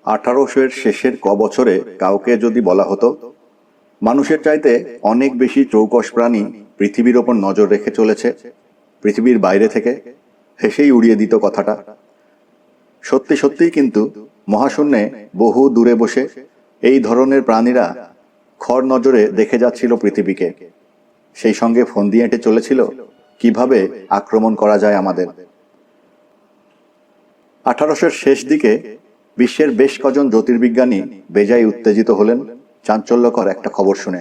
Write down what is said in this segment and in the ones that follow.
1800-এর শেষের বছরে কাউকে যদি বলা হতো মানুষের চাইতে অনেক বেশি চৌকস প্রাণী পৃথিবীর ওপর নজর রেখে চলেছে পৃথিবীর বাইরে থেকে, হেসেই উড়িয়ে দিত কথাটা। সত্যি সত্যিই কিন্তু মহাশূন্যে বহু দূরে বসে এই ধরনের প্রাণীরা খর নজরে দেখে যাচ্ছিল পৃথিবীকে। সেই সঙ্গে ফোন দিয়ে এঁটে চলেছিল কিভাবে আক্রমণ করা যায় আমাদের। 1800-এর শেষ দিকে বিশ্বের বেশ কজন জ্যোতির্বিজ্ঞানী বেজায় উত্তেজিত হলেন চাঞ্চল্যকর একটা খবর শুনে।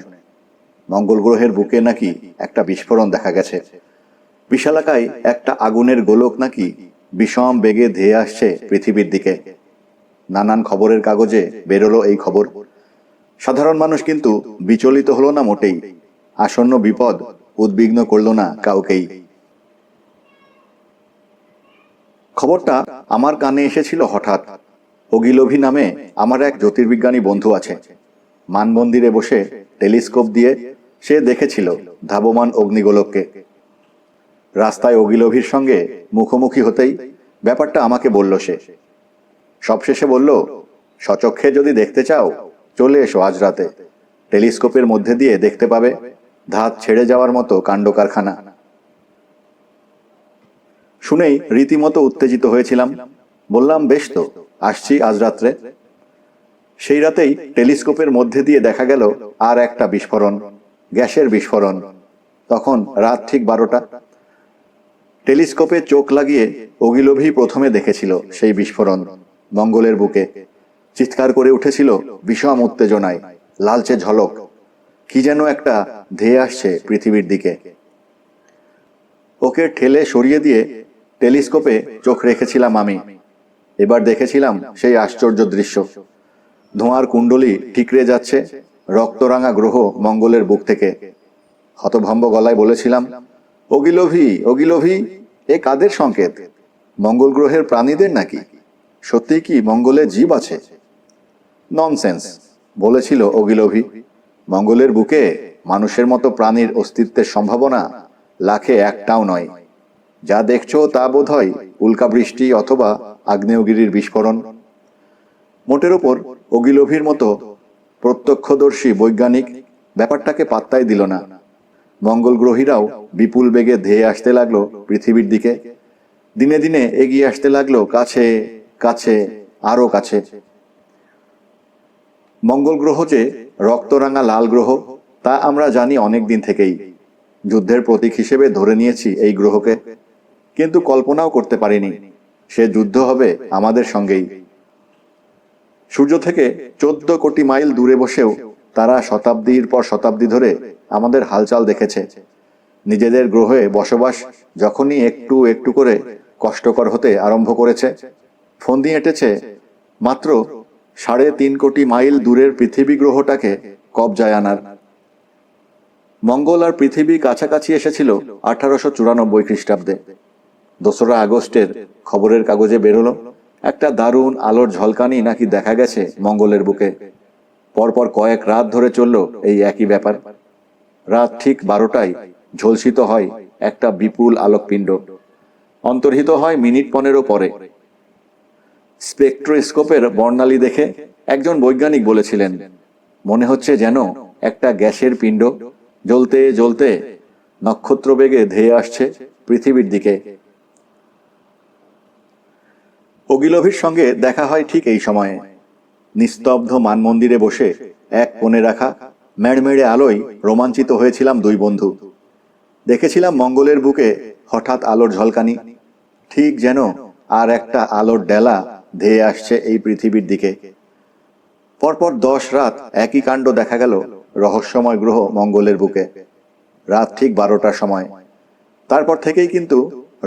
মঙ্গল গ্রহের বুকে নাকি একটা বিস্ফোরণ দেখা গেছে। বিশালাকায় একটা আগুনের গোলক নাকি বিষম বেগে ধেয়ে আসছে পৃথিবীর দিকে। নানান খবরের কাগজে বেরোলো এই খবর। সাধারণ মানুষ কিন্তু বিচলিত হলো না মোটেই। আসন্ন বিপদ উদ্বিগ্ন করল না কাউকেই। খবরটা আমার কানে এসেছিল হঠাৎ। ওগিলভি নামে আমার এক জ্যোতির্বিজ্ঞানী বন্ধু আছে। মানমন্দিরে বসে টেলিস্কোপ দিয়ে সে দেখেছিল ধাবমান অগ্নিগোলককে। রাস্তায় ওগিলভির সঙ্গে মুখোমুখি হতেই ব্যাপারটা আমাকে বলল সে। সবশেষে বলল, সচক্ষে যদি দেখতে চাও চলে এসো আজ রাতে। টেলিস্কোপের মধ্যে দিয়ে দেখতে পাবে ধাত ছেড়ে যাওয়ার মতো কাণ্ড কারখানা। শুনেই রীতিমতো উত্তেজিত হয়েছিলাম। বললাম, বেশ তো, আসছি আজ রাত্রে। সেই রাতেই টেলিস্কোপের মধ্যে দিয়ে দেখা গেল আর একটা বিস্ফোরণ, গ্যাসের বিস্ফোরণ। তখন রাত ঠিক 12টা। টেলিস্কোপে চোখ লাগিয়ে ওগিলভি প্রথমে দেখেছিল সেই বিস্ফোরণ মঙ্গলের বুকে। চিৎকার করে উঠেছিল বিষম উত্তেজনায়, লালচে ঝলক, কি যেন একটা ধেয়ে আসছে পৃথিবীর দিকে। ওকে ঠেলে সরিয়ে দিয়ে টেলিস্কোপে চোখ রেখেছিলাম আমি। এবার দেখেছিলাম সেই আশ্চর্য দৃশ্য। ধোঁয়ার কুণ্ডলি ঠিকরে যাচ্ছে রক্তরাঙা গ্রহ মঙ্গলের বুক থেকে। হতভম্ব গলায় বলেছিলাম, ওগিলভি, ওগিলভি, এ কাদের সংকেত? মঙ্গল গ্রহের প্রাণীদের নাকি? সত্যি কি মঙ্গলে জীব আছে? ননসেন্স, বলেছিল ওগিলভি। মঙ্গলের বুকে মানুষের মতো প্রাণীর অস্তিত্বের সম্ভাবনা লাখে একটাও নয়। যা দেখছো তা বোধহয় উল্কাবৃষ্টি অথবা আগ্নেয়গিরির বিস্ফোরণ। মোটের ওপর ওগিলভির মতো প্রত্যক্ষদর্শী বৈজ্ঞানিক ব্যাপারটাকে পাত্তাই দিল না। মঙ্গল গ্রহীরাও বিপুল বেগে ধেয়ে আসতে লাগলো পৃথিবীর দিকে। দিনে দিনে এগিয়ে আসতে লাগলো কাছে কাছে, আরো কাছে। মঙ্গল গ্রহ যে রক্তরাঙা লাল গ্রহ তা আমরা জানি অনেক দিন থেকেই। যুদ্ধের প্রতীক হিসেবে ধরে নিয়েছি এই গ্রহকে, কিন্তু কল্পনাও করতে পারিনি সে যুদ্ধ হবে আমাদের সঙ্গেই। সূর্য থেকে 14 কোটি মাইল দূরে বসেও তারা শতাব্দীর পর শতাব্দী ধরে আমাদের হালচাল দেখেছে। নিজেদের গ্রহে বসবাস যখনই একটু একটু করে কষ্টকর হতে আরম্ভ করেছে, ফোন দিয়ে এঁটেছে মাত্র 3.5 কোটি মাইল দূরের পৃথিবী গ্রহটাকে কবজায় আনার। মঙ্গল আর পৃথিবী কাছাকাছি এসেছিল 1894 খ্রিস্টাব্দে। 2রা আগস্টের খবরের কাগজে বেরোলো একটা দারুণ আলোর ঝলকানি নাকি দেখা গেছে মঙ্গলের বুকে। পরপর কয়েক রাত ধরে চলল এই একই ব্যাপার। রাত ঠিক 12টায় ঝলসিত হয় একটা বিপুল আলোকপিণ্ড। অন্তর্হিত হয় মিনিট 15 পরে। স্পেকট্রোস্কোপের বর্ণালী দেখে একজন বৈজ্ঞানিক বলেছিলেন, মনে হচ্ছে যেন একটা গ্যাসের পিণ্ড জ্বলতে জ্বলতে নক্ষত্র বেগে ধেয়ে আসছে পৃথিবীর দিকে। ওগিলভির সঙ্গে দেখা হয় ঠিক এই সময়ে। নিস্তব্ধ মানমন্দিরে বসে এক কোণে রাখা মেড়মেড়ে আলোয় রোমাঞ্চিত হয়েছিলাম দুই বন্ধু। দেখেছিলাম মঙ্গলের বুকে হঠাৎ আলোর ঝলকানি, ঠিক যেন আর একটা আলোর ডেলা ধেয়ে আসছে এই পৃথিবীর দিকে। পরপর 10 রাত একই কাণ্ড দেখা গেল রহস্যময় গ্রহ মঙ্গলের বুকে। রাত ঠিক 12টার সময়। তারপর থেকেই কিন্তু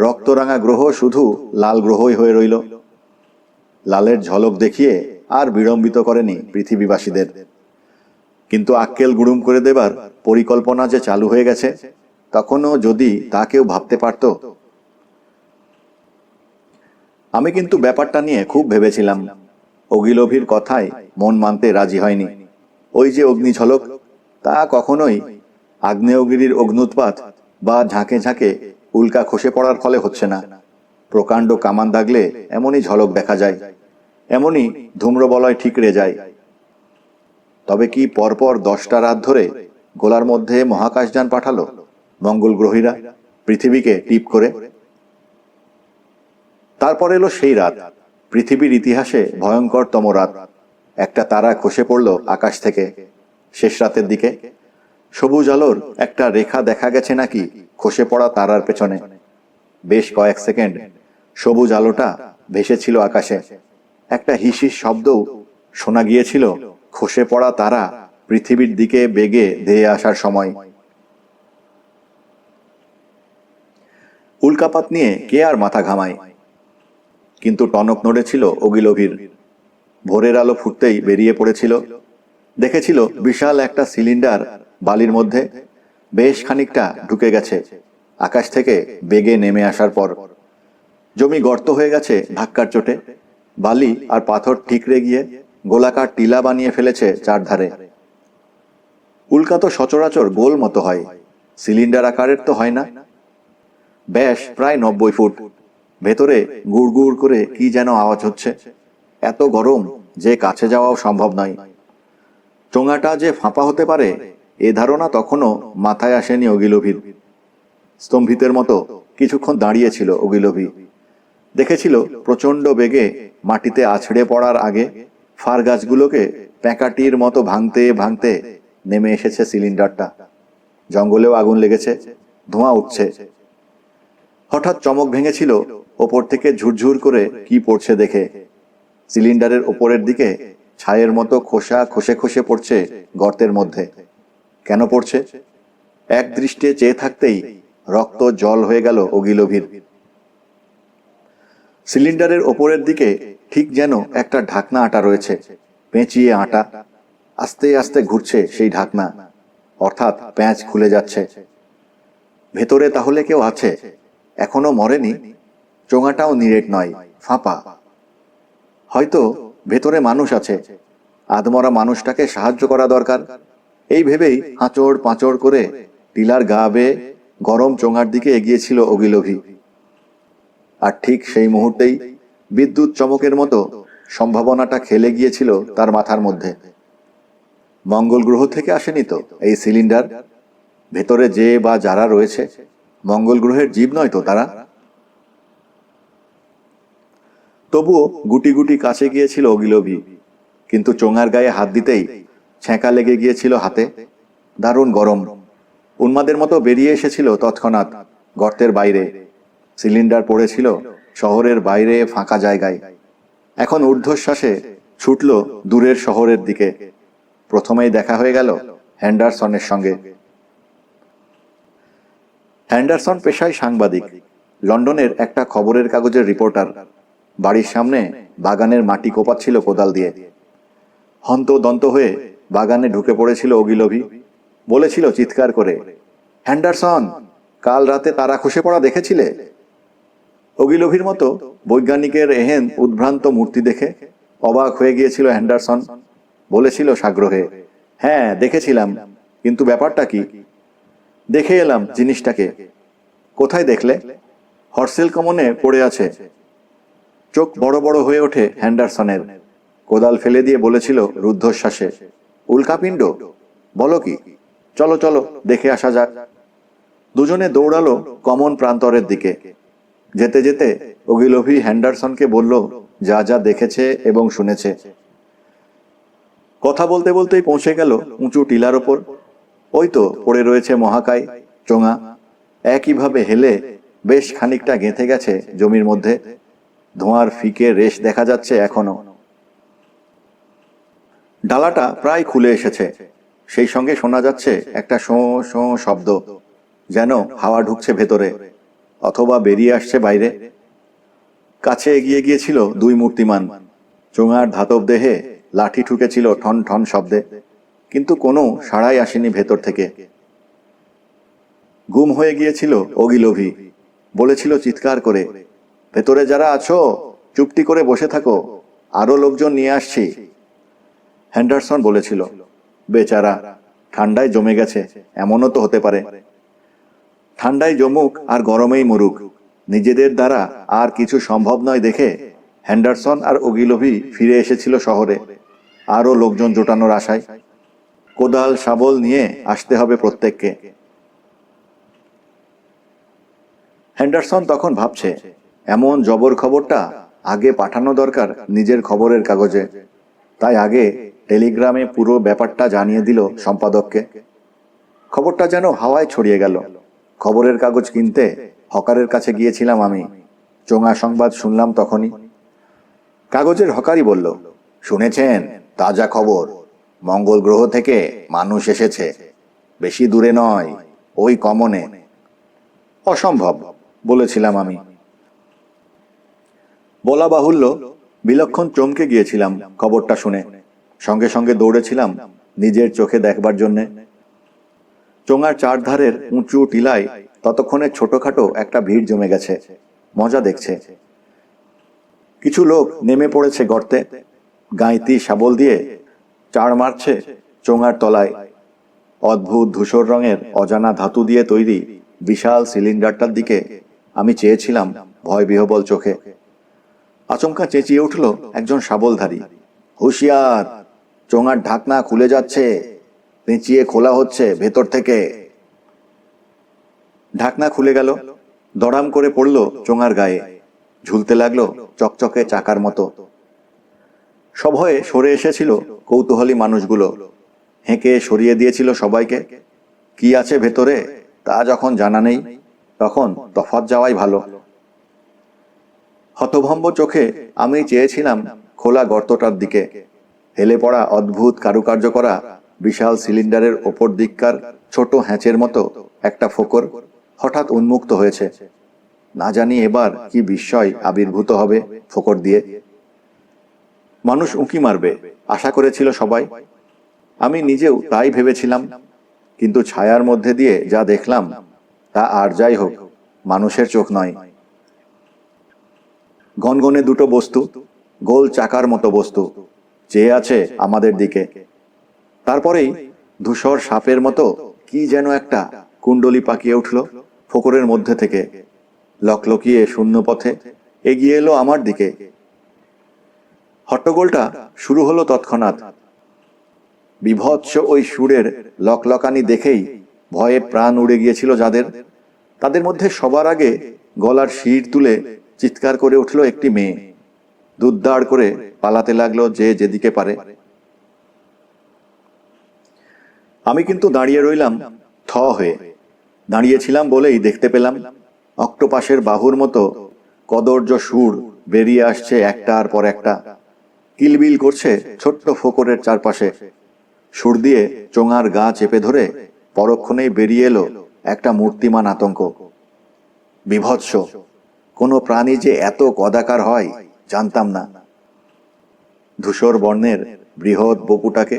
রক্তরাঙা গ্রহ শুধু লাল গ্রহই হয়ে রইল। লালের ঝলক দেখিয়ে আর বিড়ম্বিত করেনি পৃথিবীবাসীদের। কিন্তু আক্কেল গুড়ুম করে দেবার পরিকল্পনা যে চালু হয়ে গেছে, তখনও যদি তা কেউ ভাবতে পারত। আমি কিন্তু ব্যাপারটা নিয়ে খুব ভেবেছিলাম। ওগিলভির কথায় মন মানতে রাজি হয়নি। ওই যে অগ্নিঝলক, তা কখনোই আগ্নেয়গিরির অগ্নুৎপাত বা ঝাঁকে ঝাঁকে উল্কা খসে পড়ার ফলে হচ্ছে না। প্রকাণ্ড কামান দাগলে এমনই ঝলক দেখা যায়। এমনই ধূম্রবলয় ঠিকরে যায়। তবে কি পরপর 10টা রাত ধরে গোলার মধ্যে মহাকাশযান পাঠালো মঙ্গল গ্রহীরা পৃথিবীকে টিপ করে? তারপর এলো সেই রাত, পৃথিবীর ইতিহাসে ভয়ঙ্করতম রাত। একটা তারা খসে পড়ল আকাশ থেকে শেষ রাতের দিকে। সবুজ আলোর একটা রেখা দেখা গেছে নাকি খসে পড়া তারার পেছনে। বেশ কয়েক সেকেন্ড সবুজ আলোটা ভেসেছিল আকাশে। একটা হিসিস শব্দও শোনা গিয়েছিল খসে পড়া তারা পৃথিবীর দিকে বেগে ধেয়ে আসার সময়। উল্কাপাত নিয়ে কে আর মাথা ঘামায়? কিন্তু টনক নড়েছিল অগিলভির। ভোরের আলো ফুটতেই বেরিয়ে পড়েছিল। দেখেছিল বিশাল একটা সিলিন্ডার বালির মধ্যে বেশ খানিকটা ঢুকে গেছে আকাশ থেকে বেগে নেমে আসার পর। জমি গর্ত হয়ে গেছে ধাক্কার চোটে। বালি আর পাথর ঠিকরে গিয়ে গোলাকার টিলা বানিয়ে ফেলেছে চারধারে। উল্কা তো সচরাচর গোল মতো হয়, সিলিন্ডার আকারের তো হয় না। ব্যাস প্রায় 90 ফুট। ভেতরে গুড় গুড় করে কি যেন আওয়াজ হচ্ছে। এত গরম যে কাছে যাওয়াও সম্ভব নয়। চোঙাটা যে ফাঁপা হতে পারে এ ধারণা তখনও মাথায় আসেনি অগিলভির। স্তম্ভিতের মতো কিছুক্ষণ দাঁড়িয়েছিল অগিলভি। দেখেছিল প্রচন্ড বেগে মাটিতে আছড়ে পড়ার আগে ফার গাছগুলোকে প্যাঁকাটির মতো ভাঙতে ভাঙতে নেমে এসেছে সিলিন্ডারটা। জঙ্গলেও আগুন লেগেছে, ধোঁয়া উঠছে। হঠাৎ চমক ভেঙেছিল ওপর থেকে ঝুরঝুর করে কি পড়ছে দেখে। সিলিন্ডারের ওপরের দিকে ছায়ের মতো খোসা খসে খসে পড়ছে গর্তের মধ্যে। কেন পড়ছে? এক দৃষ্টে চেয়ে থাকতেই রক্ত জল হয়ে গেল অগিলভির। সিলিন্ডারের ওপরের দিকে ঠিক যেন একটা ঢাকনা আটা রয়েছে, পেঁচিয়ে আটা। আস্তে আস্তে ঘুরছে সেই ঢাকনা, অর্থাৎ প্যাঁচ খুলে যাচ্ছে। ভেতরে তাহলে কেউ আছে, এখনো মরেনি। চোঙাটাও নিরেট নয়, ফাঁপা। হয়তো ভেতরে মানুষ আছে, আধমরা মানুষটাকে সাহায্য করা দরকার। এই ভেবেই হাঁচড় পাঁচড় করে টিলার গা বেয়ে গরম চোঙার দিকে এগিয়েছিল অগিলভি। আর ঠিক সেই মুহূর্তেই বিদ্যুৎ চমকের মতো সম্ভাবনাটা খেলে গিয়েছিল তার মাথার মধ্যে। মঙ্গল গ্রহ থেকে আসেনি তো এই সিলিন্ডার? ভেতরে যে বা যারা রয়েছে মঙ্গল গ্রহের জীব নয় তো তারা? তবুও গুটি গুটি কাছে গিয়েছিল অগিলভি। কিন্তু চোঙার গায়ে হাত দিতেই ছ্যাঁকা লেগে গিয়েছিল হাতে। দারুণ গরম। উন্মাদের মতো বেরিয়ে এসেছিল তৎক্ষণাৎ গর্তের বাইরে। সিলিন্ডার পড়েছিল শহরের বাইরে ফাঁকা জায়গায়। এখন ঊর্ধ্বশ্বাসে ছুটল দূরের শহরের দিকে। প্রথমেই দেখা হয়ে গেল হ্যান্ডারসনের সঙ্গে। হ্যান্ডারসন পেশায় সাংবাদিক, লন্ডনের একটা খবরের কাগজের রিপোর্টার। বাড়ির সামনে বাগানের মাটি কোপাচ্ছিল কোদাল দিয়ে। হন্তদন্ত হয়ে বাগানে ঢুকে পড়েছিল অগিলভি। বলেছিল চিৎকার করে, হ্যান্ডারসন, কাল রাতে তারা খসে পড়া দেখেছিলে? অগিলভির মতো বৈজ্ঞানিকের এহেন উদ্ভ্রান্ত মূর্তি দেখে অবাক হয়ে গিয়েছিল হ্যান্ডারসন। বলেছিল সাগ্রহে, হ্যাঁ দেখেছিলাম, কিন্তু ব্যাপারটা কি? দেখে এলাম জিনিসটাকে। কোথায় দেখলে? হর্সেল কমনে পড়ে আছে। চোখ বড় বড় হয়ে ওঠে হ্যান্ডারসনের। কোদাল ফেলে দিয়ে বলেছিল রুদ্ধশ্বাসে, উল্কাপিণ্ড? বলো কি? চলো চলো দেখে আসা যাক। দুজনে দৌড়ালো কমন প্রান্তরের দিকে। যেতে যেতে অগিলভি হ্যান্ডারসনকে বলল যা যা দেখেছে এবং শুনেছে। কথা বলতে বলতেই পৌঁছে গেল উঁচু টিলার ওপর। ওই তো পড়ে রয়েছে মহাকায় চোঙা। একইভাবে হেলে বেশ খানিকটা গেঁথে গেছে জমির মধ্যে। ধোঁয়ার ফিকে রেশ দেখা যাচ্ছে এখনো। ডালাটা প্রায় খুলে এসেছে। সেই সঙ্গে শোনা যাচ্ছে একটা শোঁ শোঁ শব্দ, যেন হাওয়া ঢুকছে ভেতরে অথবা বেরিয়ে আসছে বাইরে। কাছে এগিয়ে গিয়েছিল দুই মূর্তিমান। চোঙার ধাতব দেহে লাঠি ঠুকেছিল ঠন ঠন শব্দে, কিন্তু কোনো সাড়াই আসেনি ভেতর থেকে। গুম হয়ে গিয়েছিল অগিলভি। বলেছিল চিৎকার করে, ভেতরে যারা আছো চুপটি করে বসে থাকো, আরো লোকজন নিয়ে আসছি। হ্যান্ডারসন বলেছিল, বেচারা, ঠান্ডায় জমে গেছে, এমনও তো হতে পারে। ঠান্ডায় জমুক আর গরমেই মরুক, নিজেদের দ্বারা আর কিছু সম্ভব নয় দেখে হ্যান্ডারসন আর ওগিলভি ফিরে এসেছিল শহরে, আরও লোকজন জোটানোর আশায়। কোদাল শাবল নিয়ে আসতে হবে প্রত্যেককে। হ্যান্ডারসন তখন ভাবছে, এমন জবর খবরটা আগে পাঠানো দরকার নিজের খবরের কাগজে। তাই আগে টেলিগ্রামে পুরো ব্যাপারটা জানিয়ে দিল সম্পাদককে। খবরটা যেন হাওয়ায় ছড়িয়ে গেল। খবরের কাগজ কিনতে হকারের কাছে গিয়েছিলাম আমি। চোঙা সংবাদ শুনলাম তখনই। কাগজের হকারই বলল, শুনেছেন তাজা খবর, মঙ্গল গ্রহ থেকে মানুষ এসেছে, বেশি দূরে নয়, ওই কমনে। অসম্ভব বলেছিলাম আমি। বলা বাহুল্য, বিলক্ষণ চমকে গিয়েছিলাম খবরটা শুনে। সঙ্গে সঙ্গে দৌড়েছিলাম নিজের চোখে দেখবার জন্যে। চোঙার চারধারের উঁচু টিলায় ততক্ষণে ছোটখাটো একটা ভিড় জমে গেছে, মজা দেখছে। কিছু লোক নেমে পড়েছে গর্তে, গাঁইতি শাবল দিয়ে চাড় মারছে চোঙার তলায়। অদ্ভুত ধূসর রঙের অজানা ধাতু দিয়ে তৈরি বিশাল সিলিন্ডারটার দিকে আমি চেয়েছিলাম ভয় বিহবল চোখে। আচমকা চেঁচিয়ে উঠল একজন শাবলধারী, হুঁশিয়ার, চোঙার ঢাকনা খুলে যাচ্ছে, পেঁচিয়ে খোলা হচ্ছে ভেতর থেকে। ঢাকনা খুলে গেল, দড়াম করে পড়ল চোঙার গায়ে, ঝুলতে লাগলো চকচকে চাকার মতো। সভয়ে সরে এসেছিল কৌতূহলী মানুষগুলো, হেঁকে সরিয়ে দিয়েছিল সবাইকে। কি আছে ভেতরে তা যখন জানা নেই, তখন তফাৎ যাওয়াই ভালো। হতভম্ব চোখে আমি চেয়েছিলাম খোলা গর্তটার দিকে। হেলে পড়া অদ্ভুত কারুকার্য করা বিশাল সিলিন্ডারের ওপর দিককার ছোট হ্যাঁচের মতো একটা ফোকর হঠাৎ উন্মুক্ত হয়েছে। না জানি এবার কি বিস্ময় আবির্ভূত হবে ফোকর দিয়ে। মানুষ উঁকি মারবে আশা করেছিল সবাই। আমি নিজেও তাই ভেবেছিলাম, কিন্তু ছায়ার মধ্যে দিয়ে যা দেখলাম তা আর যাই হোক, মানুষের চোখ নয়। গনগনে দুটো বস্তু, গোল চাকার মতো বস্তু, চেয়ে আছে আমাদের দিকে। তারপরেই ধূসর সাপের মতো কি যেন একটা কুণ্ডলি পাকিয়ে উঠল ফোকরের মধ্যে থেকে, লকলকিয়ে শূন্য পথে এগিয়ে এলো আমার দিকে। হট্টগোলটা শুরু হলো তৎক্ষণাৎ। বিভৎস ওই সুরের লকলকানি দেখেই ভয়ে প্রাণ উড়ে গিয়েছিল যাদের, তাদের মধ্যে সবার আগে গলার শির তুলে চিৎকার করে উঠল একটি মেয়ে। দুধদাড় করে পালাতে লাগলো যে যেদিকে পারে। আমি কিন্তু দাঁড়িয়ে রইলাম থ হয়ে। দাঁড়িয়েছিলাম বলেই দেখতে পেলাম অক্টোপাসের বাহুর মতো কদর্য সুর বেরিয়ে আসছে একটার পর একটা, কিলবিল করছে ছোট্ট ফোকরের চারপাশে। সুর দিয়ে চোঙার গা চেপে ধরে পরক্ষণেই বেরিয়ে এলো একটা মূর্তিমান আতঙ্ক। বিভৎস, কোনো প্রাণী যে এত কদাকার হয় জানতাম না। ধূসর বর্ণের বৃহৎ বপুটাকে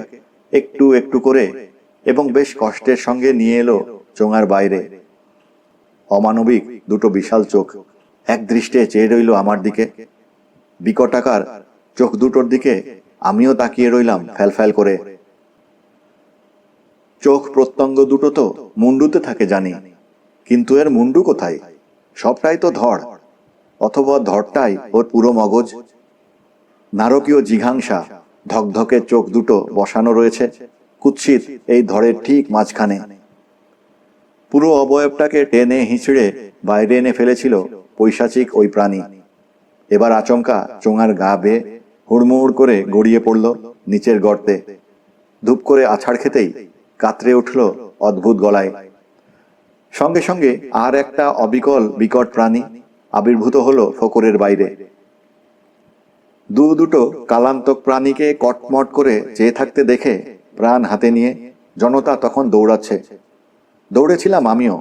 একটু একটু করে এবং বেশ কষ্টের সঙ্গে নিয়ে এলো চোঙার বাইরে। অমানবিক দুটো বিশাল চোখ এক দৃষ্টে চেয়ে রইল আমার দিকে। বিকটাকার চোখ দুটোর দিকে আমিও তাকিয়ে রইলাম ফ্যালফ্যাল করে। চোখ প্রত্যঙ্গ দুটো তো মুন্ডুতে থাকে জানি, কিন্তু এর মুন্ডু কোথায়? সবটাই তো ধড়, অথবা ধড়টাই ওর পুরো মগজ। নারকীয় জিঘাংসা ধকধকে চোখ দুটো বসানো রয়েছে কুৎসিত এই ধড়ের ঠিক মাঝখানে। পুরো অবয়বটাকে টেনে হিঁচড়ে বাইরে এনে ফেলেছিল পৈশাচিক ওই প্রাণী। এবার আচমকা চোঙার গা বেয়ে হুড়মুড় করে গড়িয়ে পড়ল নিচের গর্তে। ধূপ করে আছাড় খেতেই কাতরে উঠল অদ্ভুত গলায়। সঙ্গে সঙ্গে আর একটা অবিকল বিকট প্রাণী আবির্ভূত হলো ফোকরের বাইরে। দুটো কালান্তক প্রাণীকে কটমট করে চেয়ে থাকতে দেখে প্রাণ হাতে নিয়ে জনতা তখন দৌড়াচ্ছে। দৌড়েছিলাম আমিও,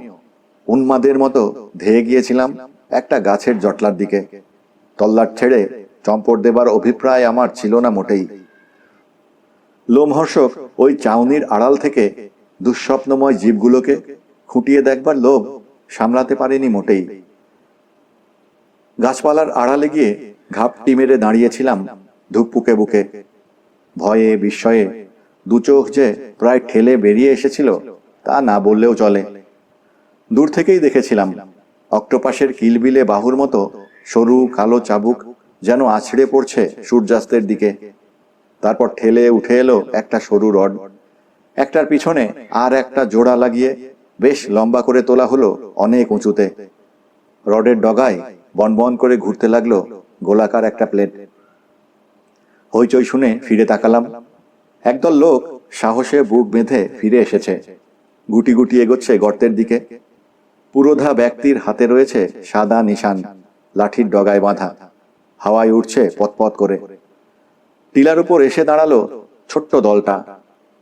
উন্মাদের মতো ধেয়ে গিয়েছিলাম একটা গাছের জটলার দিকে। তল্লাট ছেড়ে চম্পট দেবার অভিপ্রায় আমার ছিল না মোটেই। লোমহর্ষক ওই চাউনির আড়াল থেকে দুঃস্বপ্নময় জীবগুলোকে খুঁটিয়ে দেখবার লোভ সামলাতে পারিনি মোটেই। গাছপালার আড়ালে গিয়ে ঘাপটি মেরে দাঁড়িয়েছিলাম ধুকপুকে বুকে। ভয়ে বিস্ময়ে দু চোখ যে প্রায় ঠেলে বেরিয়ে এসেছিল তা না বললেও চলে। দূর থেকেই দেখেছিলাম অক্টোপাসের কিলবিলে বাহুর মতো সরু কালো চাবুক যেন আছড়ে পড়ছে সূর্যাস্তের দিকে। তারপর ঠেলে উঠে এলো একটা সরু রড, একটার পিছনে আর একটা জোড়া লাগিয়ে বেশ লম্বা করে তোলা হলো অনেক উঁচুতে। রডের ডগায় বনবন করে ঘুরতে লাগলো গোলাকার একটা প্লেট। হইচই শুনে ফিরে তাকালাম। একদল লোক সাহসে বুক বেঁধে ফিরে এসেছে, গুটি গুটি এগোচ্ছে গর্তের দিকে। পুরোধা ব্যক্তির হাতে রয়েছে সাদা নিশান, লাঠির ডগায় বাঁধা, হাওয়ায় উঠছে পতপত করে। টিলার উপর এসে দাঁড়ালো ছোট্ট দলটা।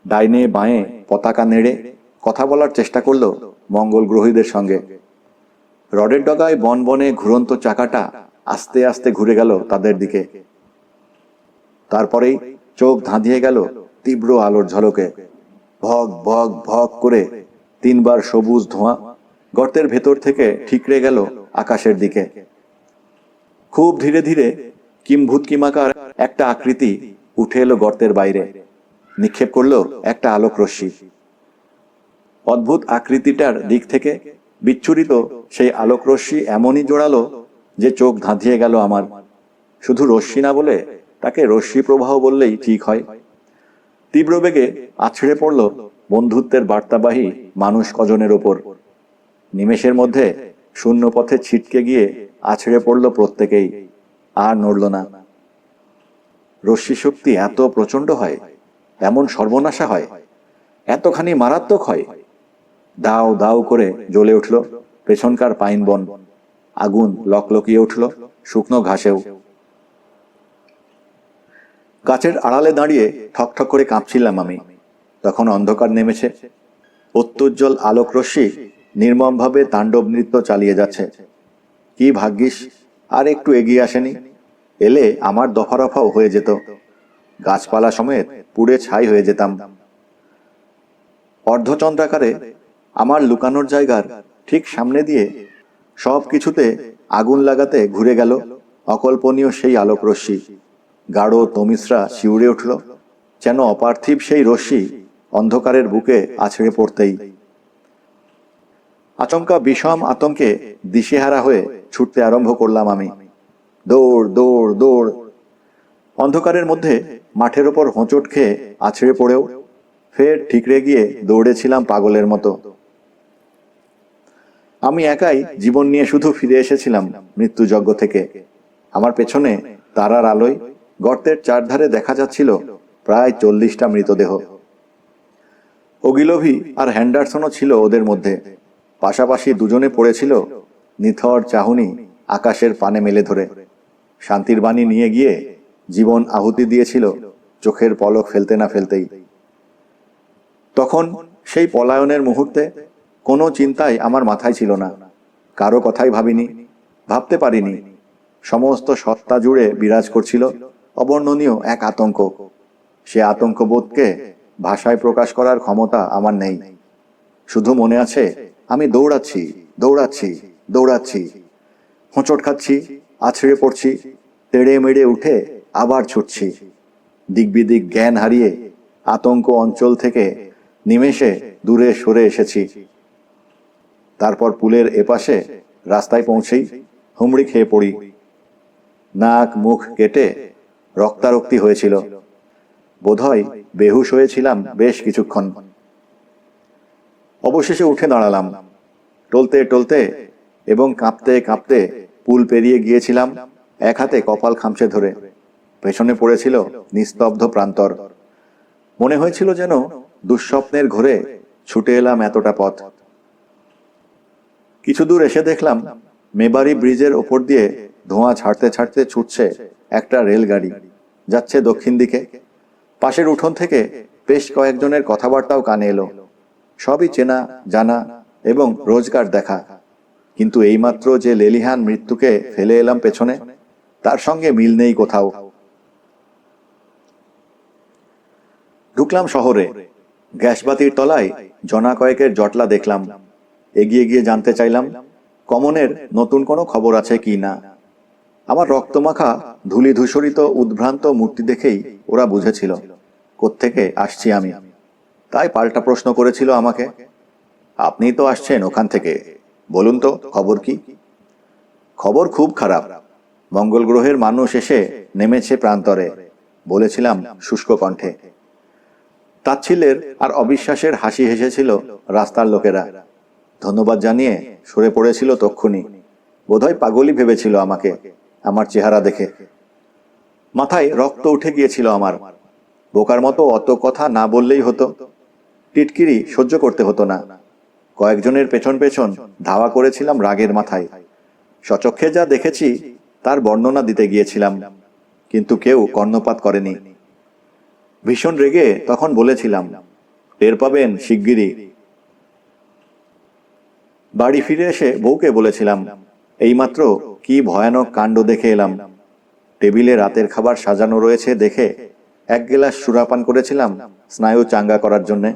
ডাইনে বাঁয়ে পতাকা নেড়ে কথা বলার চেষ্টা করলো মঙ্গল গ্রহীদের সঙ্গে। রডের ডগায় বনবনে ঘুরন্ত চাকাটা আস্তে আস্তে ঘুরে গেল তাদের দিকে। তারপরেই চোখ ধাঁধিয়ে গেল তীব্র আলোর ঝলকে। ভগ ভগ ভগ করে তিনবার সবুজ ধোঁয়া গর্তের ভেতর থেকে ঠিকরে গেল আকাশের দিকে। খুব ধীরে ধীরে কিম্ভূত কিমাকার একটা আকৃতি উঠে এলো গর্তের বাইরে, নিক্ষেপ করলো একটা আলোক রশ্মি। অদ্ভুত আকৃতিটার দিক থেকে বিচ্ছুরিত সেই আলোক রশ্মি এমনই জোড়ালো যে চোখ ধাঁধিয়ে গেল আমার। শুধু রশ্মি না বলে তাকে রশ্মি প্রবাহ বললেই ঠিক হয়। তীব্র বেগে আছড়ে পড়ল বন্ধুত্বের বার্তাবাহী মানুষ কজনের ওপর। নিমেষের মধ্যে শূন্য পথে ছিটকে গিয়ে আছড়ে পড়ল প্রত্যেকেই, আর নড়ল না। রশ্মি শক্তি এত প্রচন্ড হয়, এমন সর্বনাশা হয়, এতখানি মারাত্মক হয়। দাও দাও করে জ্বলে উঠল পেছনকার পাইন বন, আগুন লকলকিয়ে উঠল শুকনো ঘাসেও। গাছের আড়ালে দাঁড়িয়ে ঠকঠক করে কাঁপছিলাম আমি। তখন অন্ধকার নেমেছে, অত্যুজ্জ্বল আলোক রশ্মি নির্মমভাবে তাণ্ডব নৃত্য চালিয়ে যাচ্ছে। কি ভাগ্যিস আর একটু এগিয়ে আসেনি, এলে আমার দফা রফাও হয়ে যেত, গাছপালা সমেত পুড়ে ছাই হয়ে যেতাম। অর্ধচন্দ্রাকারে আমার লুকানোর জায়গার ঠিক সামনে দিয়ে সব কিছুতে আগুন লাগাতে ঘুরে গেল অকল্পনীয় সেই আলোক রশ্মি। গাঢ় তমিশ্রা শিউরে উঠল, যেন অপার্থিব সেই রশ্মি অন্ধকারের বুকে আছড়ে পড়তেই। আচমকা বিষম আতঙ্কে দিশেহারা হয়ে ছুটতে আরম্ভ করলাম আমি। দৌড় দৌড় দৌড়। অন্ধকারের মধ্যে মাঠের ওপর হোঁচট খেয়ে আছড়ে পড়েও ফের ঠিকরে গিয়ে দৌড়েছিলাম পাগলের মতো। আমি একাই জীবন নিয়ে শুধু ফিরে এসেছিলাম মৃত্যুযজ্ঞ থেকে। আমার পেছনে তারার আলোয় গর্তের চারধারে দেখা যাচ্ছিল প্রায় 40টা মৃতদেহ। ওগিলোভি আর হ্যান্ডারসনও ছিল ওদের মধ্যে। পাশাপাশি দুজনে পড়েছিল নিথর চাহনি আকাশের পানে মেলে ধরে। শান্তির বাণী নিয়ে গিয়ে জীবন আহুতি দিয়েছিল চোখের পলক ফেলতে না ফেলতেই। তখন সেই পলায়নের মুহূর্তে কোনো চিন্তাই আমার মাথায় ছিল না, কারো কথাই ভাবিনি, ভাবতে পারিনি। সমস্ত সত্তা জুড়ে বিরাজ করছিল অবর্ণনীয় এক আতঙ্ক। সে আতঙ্কবোধকে ভাষায় প্রকাশ করার ক্ষমতা আমার নেই। শুধু মনে আছে আমি দৌড়াচ্ছি দৌড়াচ্ছি দৌড়াচ্ছি, হোঁচট খাচ্ছি, আছড়ে পড়ছি, তেড়ে মেড়ে উঠে আবার ছুটছি। দিকবিদিক জ্ঞান হারিয়ে আতঙ্ক অঞ্চল থেকে নিমেষে দূরে সরে এসেছি। তারপর পুলের এপাশে রাস্তায় পৌঁছেই হুমড়ি খেয়ে পড়ি। নাক মুখ কেটে রক্তারক্তি হয়েছিল। বোধহয় বেহুশ হয়েছিলাম বেশ কিছুক্ষণ। অবশেষে উঠে দাঁড়ালাম। টলতে টলতে এবং কাঁপতে কাঁপতে পুল পেরিয়ে গিয়েছিলাম এক হাতে কপাল খামচে ধরে। পেছনে পড়েছিল নিস্তব্ধ প্রান্তর। মনে হয়েছিল যেন দুঃস্বপ্নের ঘোরে ছুটে এলাম এতটা পথ। কিছু দূর এসে দেখলাম মেবারি ব্রিজের ওপর দিয়ে ধোঁয়া ছাড়তে ছাড়তে ছুটছে একটা রেলগাড়ি, যাচ্ছে দক্ষিণ দিকে। পাশের উঠোন থেকে বেশ কয়েকজনের কথাবার্তাও কানে এলো। সবই চেনা জানা এবং রোজগার দেখা, কিন্তু এইমাত্র যে লেলিহান মৃত্যুকে ফেলে এলাম পেছনে, তার সঙ্গে মিল নেই কোথাও। ঢুকলাম শহরে। গ্যাসবাতির তলায় জনা কয়েকের জটলা দেখলাম। এগিয়ে গিয়ে জানতে চাইলাম কমনের নতুন কোনো খবর আছে কি না। আমার রক্তমাখা ধূলি ধূসরিত উদ্ভ্রান্ত মূর্তি দেখেই ওরা বুঝেছিল কোত্থেকে আসছি আমি। তাই পাল্টা প্রশ্ন করেছিল আমাকে, আপনি তো আসছেন ওখান থেকে, বলুন তো খবর কি? খবর খুব খারাপ। মঙ্গল গ্রহের মানুষ এসে নেমেছে প্রান্তরে, বলেছিলাম শুষ্ক কণ্ঠে। তাচ্ছিল্যের আর অবিশ্বাসের হাসি হেসেছিল রাস্তার লোকেরা। ধন্যবাদ জানিয়ে সরে পড়েছিল তক্ষুনি। বোধহয় পাগলই ভেবেছিল আমাকে, আমার চেহারা দেখে। মাথায় রক্ত উঠে গিয়েছিল আমার। বোকার মতো অত কথা না বললেই হতো। টিটকিরি সহ্য করতে হতো না। কয়েকজনের পেছন পেছন ধাওয়া করেছিলাম রাগের মাথায়। সচক্ষে যা দেখেছি তার বর্ণনা দিতে গিয়েছিলাম, কিন্তু কেউ কর্ণপাত করেনি। ভীষণ রেগে তখন বলেছিলাম, টের পাবেন শিগগিরই। বাড়ি ফিরে এসে বউকে বলেছিলাম, এইমাত্র কি ভয়ানক কাণ্ড দেখে এলাম। টেবিলে রাতের খাবার সাজানো রয়েছে দেখে এক গ্লাস সুরাপান করেছিলাম স্নায়ু চাঙ্গা করার জন্যে।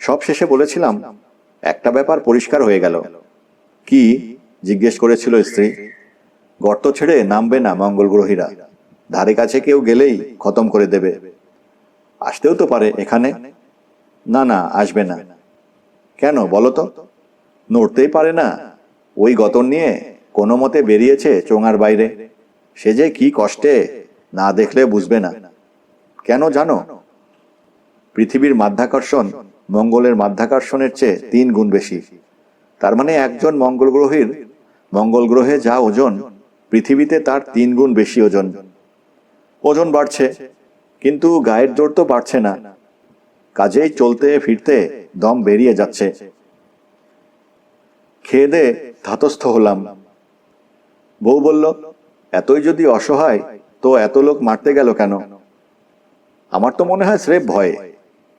সব শেষে বলেছিলাম, একটা ব্যাপার পরিষ্কার হয়ে গেল। কি জিজ্ঞেস করেছিল স্ত্রী। গর্ত ছেড়ে নামবে না মঙ্গল গ্রহীরা, ধারে কাছে কেউ গেলেই খতম করে দেবে। আসতেও তো পারে এখানে। না না, আসবে না। কেন বলো তো? নড়তেই পারে না। ওই গতর নিয়ে কোনো মতে বেরিয়েছে চোঙার বাইরে। সে যে কি কষ্টে, না দেখলে বুঝবে না। কেন জানো? পৃথিবীর মাধ্যাকর্ষণ মঙ্গলের মাধ্যাকর্ষণের চেয়ে 3 গুণ বেশি। তার মানে একজন মঙ্গল গ্রহে যা ওজন, পৃথিবীতে তার 3 গুণ বেশি ওজন। ওজন বাড়ছে, কিন্তু গায়ের জোর তো বাড়ছে না। কাজেই চলতে ফিরতে দম বেরিয়ে যাচ্ছে। খেয়ে দে ধাতস্থ হলাম। বউ বলল, এতই যদি অসহায় তো এত লোক মারতে গেল কেন? আমার তো মনে হয় স্রেফ ভয়ে।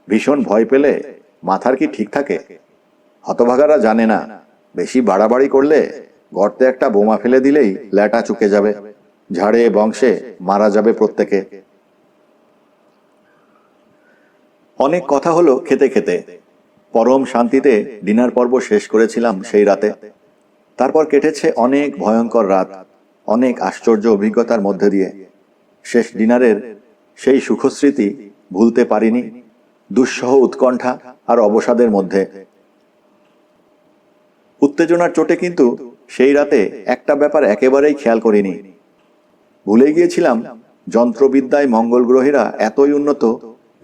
ভীষণ ভয় পেলে মাথার কি ঠিক থাকে? হতভাগারা জানে না, বেশি বাড়াবাড়ি করলে গর্তে একটা বোমা ফেলে দিলেই ল্যাটা চুকে যাবে, ঝাড়ে বংশে মারা যাবে প্রত্যেকে। অনেক কথা হলো খেতে খেতে। পরম শান্তিতে ডিনার পর্ব শেষ করেছিলাম সেই রাতে। তারপর কেটেছে অনেক ভয়ঙ্কর রাত, অনেক আশ্চর্য অভিজ্ঞতার মধ্যে দিয়ে। শেষ ডিনারের সেই সুখস্মৃতি ভুলতে পারিনি, দুঃসহ উৎকণ্ঠা আর অবসাদের মধ্যে। উত্তেজনার চোটে কিন্তু সেই রাতে একটা ব্যাপার একেবারেই খেয়াল করিনি। ভুলে গিয়েছিলাম যন্ত্রবিদ্যায় মঙ্গল গ্রহীরা এতই উন্নত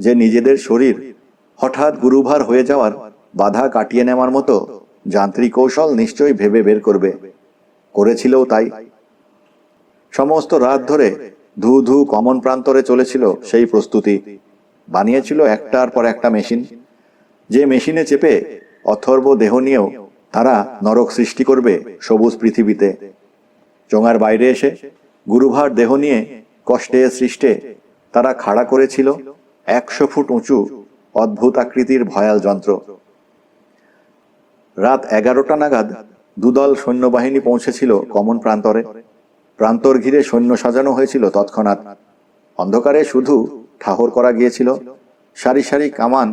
যে নিজেদের শরীর হঠাৎ গুরুভার হয়ে যাওয়ার বাধা কাটিয়ে নেওয়ার মতো যান্ত্রিক কৌশল নিশ্চয়ই ভেবে বের করবে। করেছিলও তাই। সমস্ত রাত ধরে ধু ধু কমন প্রান্তরে চলেছিল সেই প্রস্তুতি। বানিয়েছিল একটার পর একটা মেশিন, যে মেশিনে চেপে অথর্ব দেহ নিয়েও তারা নরক সৃষ্টি করবে সবুজ পৃথিবীতে। চোঙার বাইরে এসে গুরুভার দেহ নিয়ে কষ্টে সৃষ্টে তারা খাড়া করেছিল 100 ফুট উঁচু অদ্ভুত আকৃতির ভয়াল যন্ত্র। রাত 11টা নাগাদ দুদল সৈন্যবাহিনী পৌঁছেছিল কমন প্রান্তরে। প্রান্তর ঘিরে সৈন্য সাজানো হয়েছিল তৎক্ষণাৎ। অন্ধকারে শুধু ঠাহর করা গিয়েছিল। সারি সারি কামান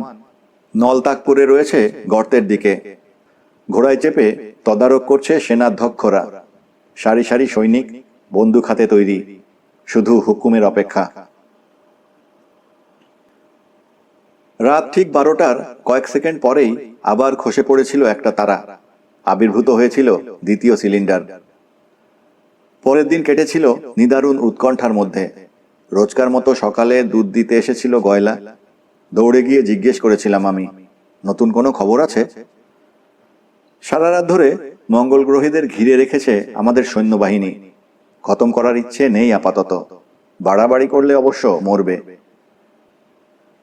নলতাক করে রয়েছে গর্তের দিকে। ঘোড়ায় চেপে তদারক করছে সেনাধ্যক্ষরা। সারি সারি সৈনিক বন্দুক হাতে তৈরি, শুধু হুকুমের অপেক্ষা। রাত ঠিক 12টার কয়েক সেকেন্ড পরেই আবার খসে পড়েছিল একটা তারা। আবির্ভূত হয়েছিল দ্বিতীয় সিলিন্ডার। পরের দিন কেটেছিল নিদারুণ উৎকণ্ঠার মধ্যে। রোজকার মতো সকালে দুধ দিতে এসেছিল গয়লা। দৌড়ে গিয়ে জিজ্ঞেস করেছিলাম আমি, নতুন কোনো খবর আছে? সারা রাত ধরে মঙ্গল গ্রহীদের ঘিরে রেখেছে আমাদের সৈন্যবাহিনী। খতম করার ইচ্ছে নেই আপাতত, বাড়াবাড়ি করলে অবশ্য মরবে।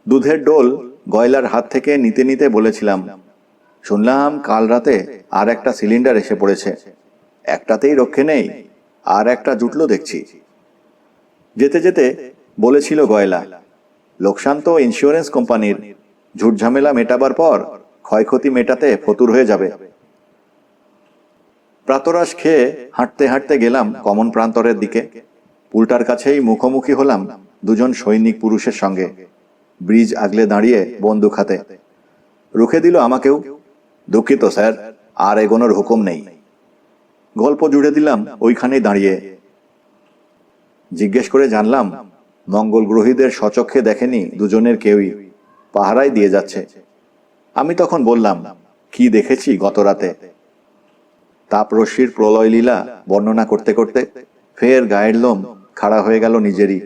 দুধের ডোল গয়লার হাত থেকে নিতে নিতে বলেছিলাম, শুনলাম কাল রাতে আর একটা সিলিন্ডার এসে পড়েছে। একটাতেই রক্ষে নেই, আর একটা জুটলো দেখছি। যেতে যেতে বলেছিল গয়লা, লোকসান তো ইন্স্যুরেন্স কোম্পানির, ঝুটঝামেলা মেটাবার পর ক্ষয়ক্ষতি মেটাতে ফতুর হয়ে যাবে। প্রাতরাশ খেয়ে হাঁটতে হাঁটতে গেলাম কমন প্রান্তরের দিকে। পুলটার কাছেই মুখোমুখি হলাম দুজন সৈনিক পুরুষের সঙ্গে, ব্রিজ আগলে দাঁড়িয়ে বন্দুক হাতে। রুখে দিল আমাকেও। দুঃখিত স্যার, আর এগোনোর হুকুম নেই। গল্প জুড়ে দিলাম ওইখানেই দাঁড়িয়ে। জিজ্ঞেস করে জানলাম, মঙ্গল গ্রহীদের স্বচক্ষে দেখেনি দুজনের কেউই, পাহারাই দিয়ে যাচ্ছে। আমি তখন বললাম, কি দেখেছি গত রাতে। তাপরশ্মির প্রলয় লীলা বর্ণনা করতে করতে ফের গায়ের লোম খাড়া হয়ে গেল নিজেরই।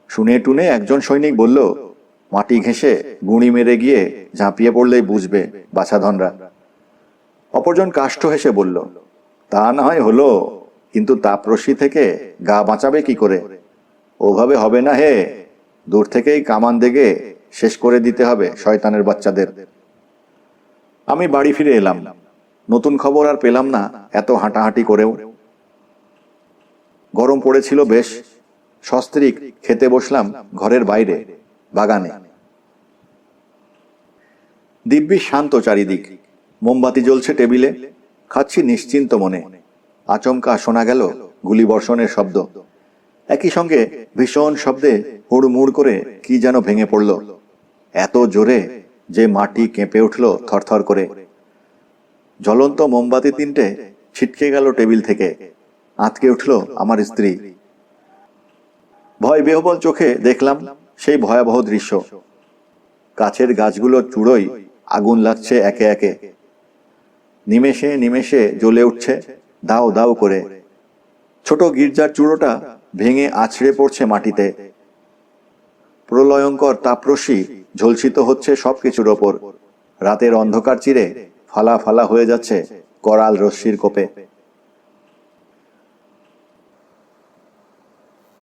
শুনে টুনে একজন সৈনিক বলল, মাটি ঘেঁষে গুঁড়ি মেরে গিয়ে ঝাঁপিয়ে পড়লেই বুঝবে বাছাধনরা। অপরজন কাষ্ঠ হেসে বলল, তা না হয় হলো, কিন্তু তাপরশ্মি থেকে গা বাঁচাবে কি করে? ওভাবে হবে না হে, দূর থেকেই কামান দেগে শেষ করে দিতে হবে শয়তানের বাচ্চাদের। আমি বাড়ি ফিরে এলাম। নতুন খবর আর পেলাম না এত হাঁটাহাঁটি করেও। গরম পড়েছিল বেশ। সস্ত্রীক খেতে বসলাম ঘরের বাইরে, বাগানে। দিব্যি শান্ত চারিদিক। মোমবাতি জ্বলছে টেবিলে। খাচ্ছি নিশ্চিন্ত মনে। আচমকা শোনা গেল গুলিবর্ষণের শব্দ। একই সঙ্গে ভীষণ শব্দে হুড়মুড় করে কি যেন ভেঙে পড়ল, এত জোরে যে মাটি কেঁপে উঠল থরথর করে। জ্বলন্ত মোমবাতি তিনটে ছিটকে গেল টেবিল থেকে। আঁতকে উঠল আমার স্ত্রী। ভয় বিহ্বল চোখে দেখলাম সেই ভয়াবহ দৃশ্য। কাছের গাছগুলোর চূড়োয় আগুন লাগছে একে একে। নিমেষে নিমেষে জ্বলে উঠছে দাউ দাউ করে। ছোট গির্জার চূড়োটা ভেঙে আছড়ে পড়ছে মাটিতে। প্রলয়ঙ্কর তাপরশ্মি ঝলসিত হচ্ছে সবকিছুর ওপর। রাতের অন্ধকার চিরে ফালা ফালা হয়ে যাচ্ছে করাল রশ্মির কোপে।